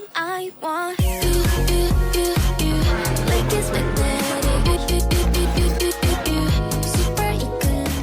everything I want. You, like it's magnetic. You, super equilibrium.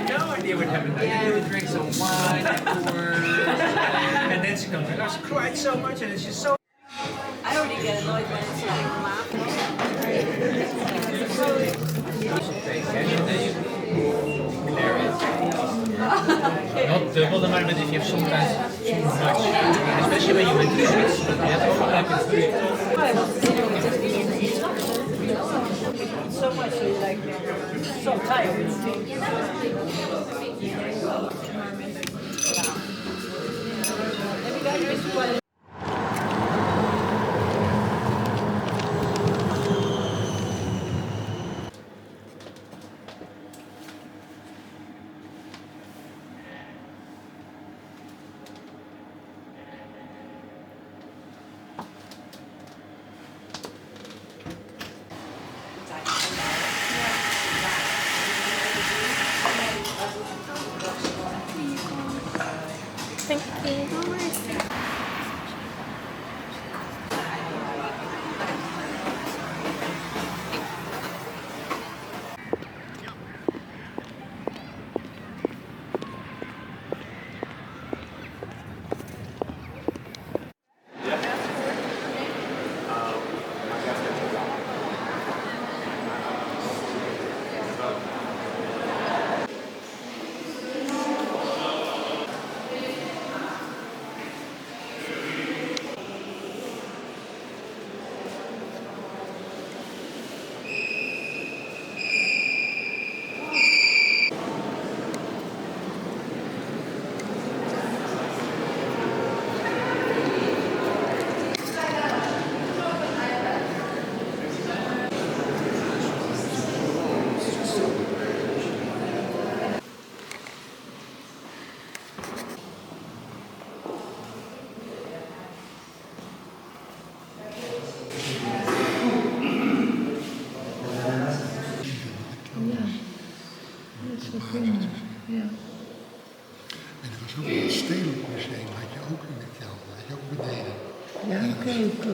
No idea what happened. I would drink some wine afterwards, and then she comes and I cried so much, and it's just so. I already get annoyed when it's like Not double the amount, but if you have sometimes too much, especially when you went to Swiss, but you have overlap in food. so much, so you're like so tired. Thank you. Ja. En er was ook een stedelijk museum, had je ook in de kelder, had je ook beneden. Ja, oké.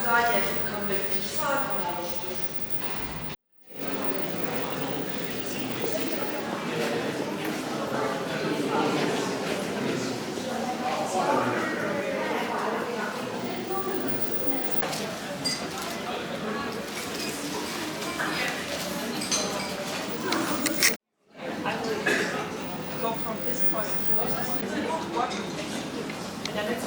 Go from this point to this point. And then it's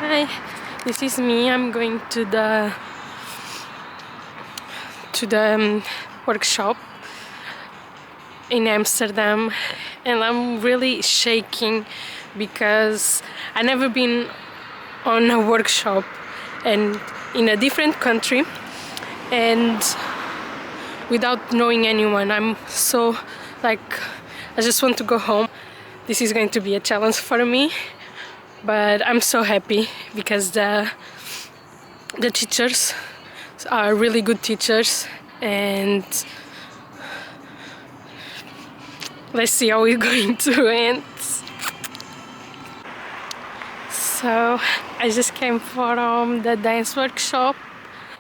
Hi, this is me. I'm going to the workshop in Amsterdam, and I'm really shaking because I never been on a workshop and in a different country and without knowing anyone. I'm so like, I just want to go home. This is going to be a challenge for me, but I'm so happy because the teachers are really good teachers, and let's see how it's going to end. So I just came from the dance workshop.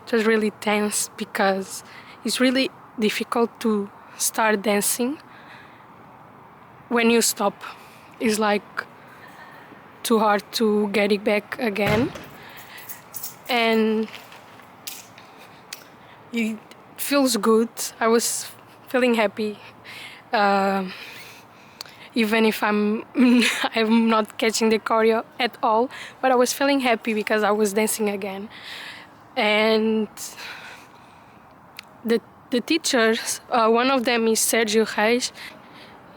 It was really tense because it's really difficult to start dancing. When you stop, it's like too hard to get it back again, and it feels good. I was feeling happy, even if I'm not catching the choreo at all, but I was feeling happy because I was dancing again. And the teachers, one of them is Sergio Reis.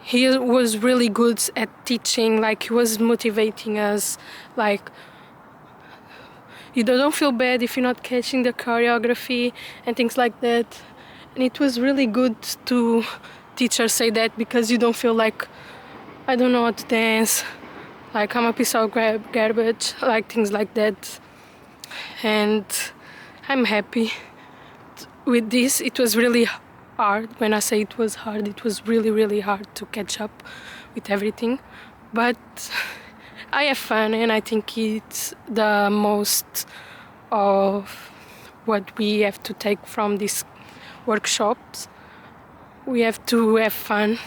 He was really good at teaching, like he was motivating us, like you don't feel bad if you're not catching the choreography and things like that. And it was really good to teachers say that, because you don't feel like I don't know how to dance, like I'm a piece of garbage, like things like that. And I'm happy with this. It was really hard. When I say it was hard, it was really hard to catch up with everything, but I have fun, and I think it's the most of what we have to take from these workshops. We have to have fun,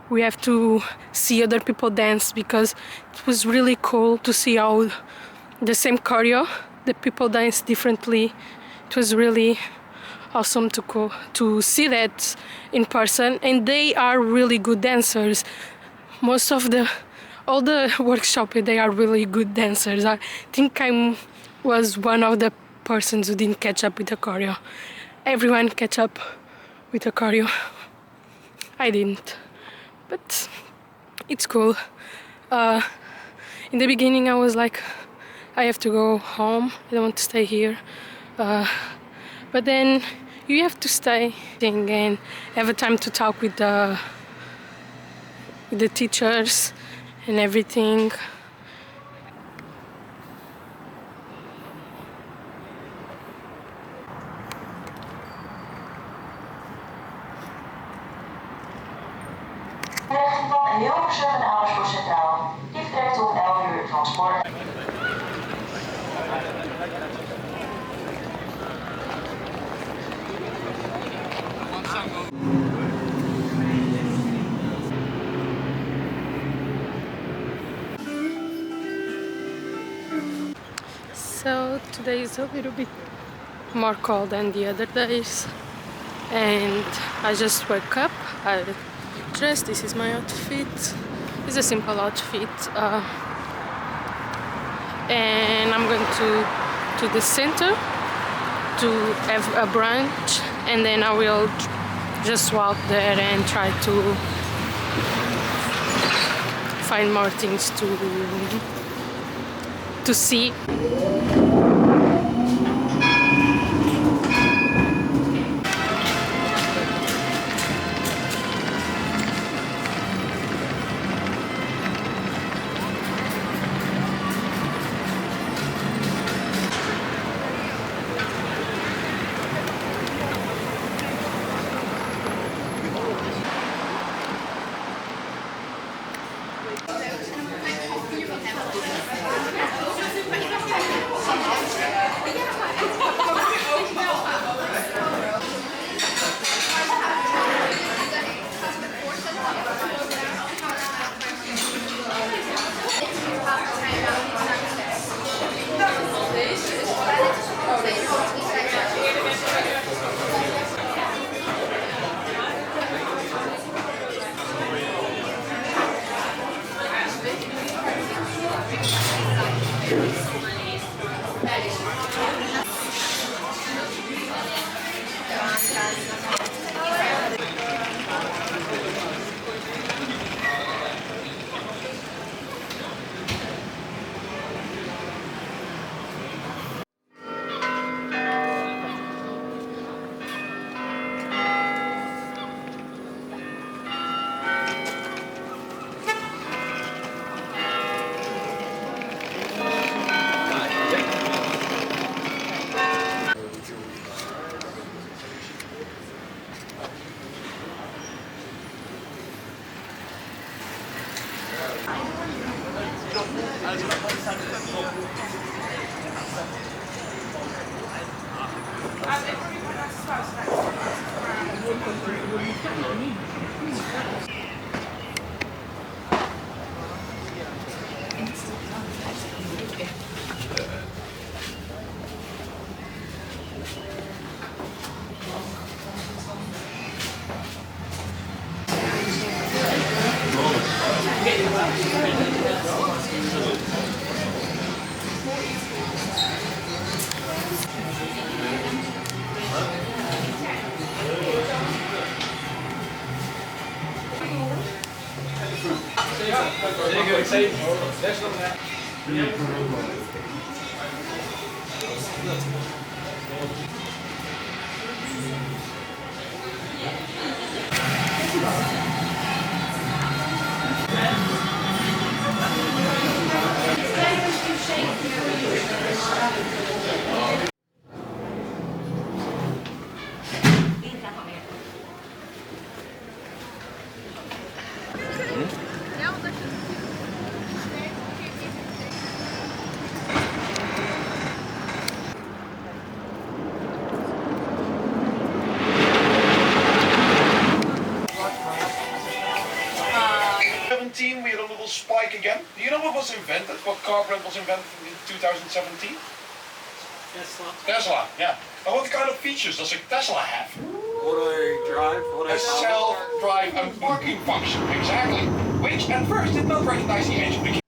we have to see other people dance, because it was really cool to see how the same choreo, the people dance differently. It was really awesome to see that in person, and they are really good dancers. All the workshop, they are really good dancers. I think I was one of the persons who didn't catch up with the choreo. Everyone catch up with the choreo. I didn't, but it's cool. In the beginning I was like, I have to go home. I don't want to stay here. But then you have to stay and have a time to talk with the teachers and everything. Richting van Hilversum en Amersfoort Centraal. Die vertrekt om 11 uur van spoor. So today is a little bit more cold than the other days, and I just woke up. I dressed. This is my outfit. It's a simple outfit, and I'm going to the center to have a brunch, and then I will just walk there and try to find more things to see. We had a little spike again. Do you know what was invented? What car brand was invented in 2017? Tesla, yeah. And what kind of features does a Tesla have? What I drive, what I A self-drive and parking function, exactly. Which at first did not recognize the engine.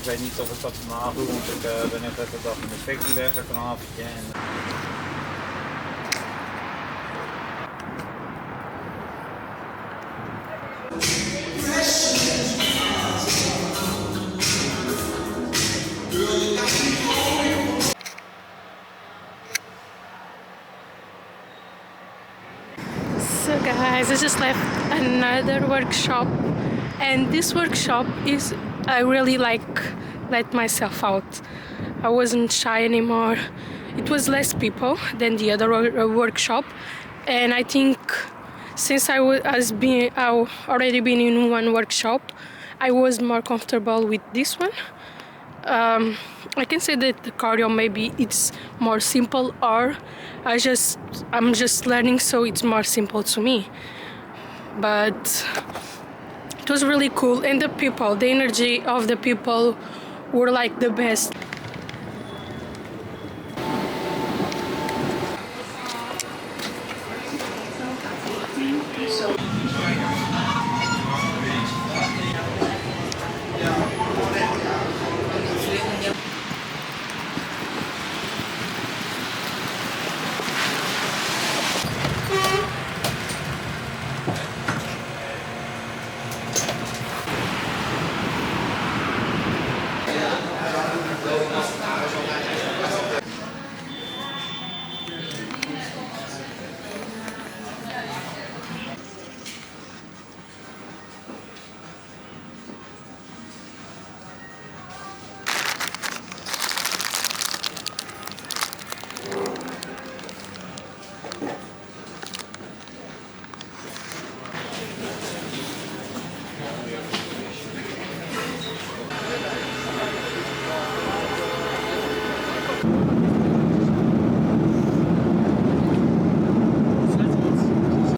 Ik weet niet of ik dat vanavond doe, want ik ben net even de dag in de fictie weg even een avondje. So guys, I just left another workshop, and this workshop is, I really let myself out. I wasn't shy anymore. It was less people than the other workshop, and I think since I already been in one workshop, I was more comfortable with this one. I can say that the cardio maybe it's more simple, or I'm just learning, so it's more simple to me. But it was really cool, and the people, the energy of the people were like the best.